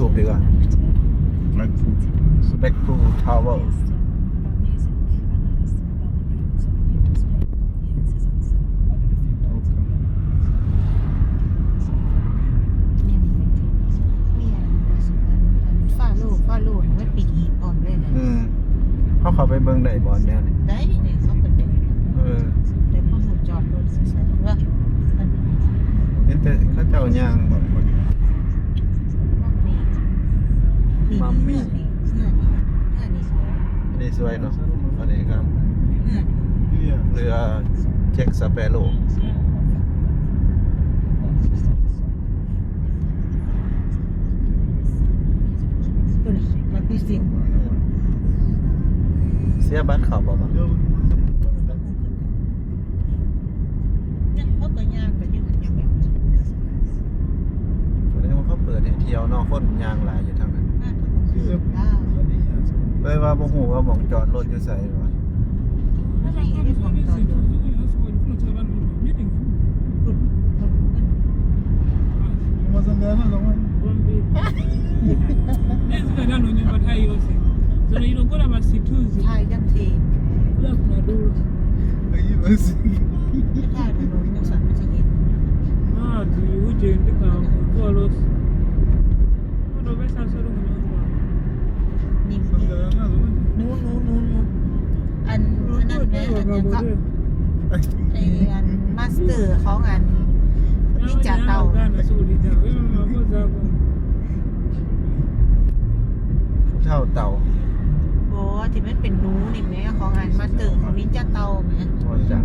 YouTube ดีกว่า Blackpool Tower ฟ้าโลนมันปิดอีกพร้อมเลยนะ เขาไปเบิ่งได้บ่เนี่ย ได้เนี่ยเขาก็เป็นแต่พอหนูจอดรถใส่ว่า เห็นแต่เขาเจ้าย่างบ่ มัมมี่นี่สวย นี่สวยเนาะอันนี้ครับเรือแจ็คสเปโร่ ตัวนี้มันพิเศษ เสียบัตรเข้าบ่บ่ ยังเขาก็ย่างกันอยู่หันยังแบบ วันนี้เขาเปิดให้เที่ยวเนาะคนย่างหลายอยู่ทางนั้น น่าจะคือได้ เลยว่าบ่ฮู้ว่าหม่องจอดรถอยู่ไสวะ ไม่ได้ได้ของตอนอยู่คุณ ชายยังเทถ้าถนนยังสั่นไม่ใช่เห็นนี่นู้นอันนั้นแม่อันยังก็ไออันมาสเตอร์ของอันนี่จ่าเตา เท่าเต่า โอ้ที่มันเป็นนู้นี่แม่ของอันมาสเตอร์ของนินจาเตาแม่ บ่จัก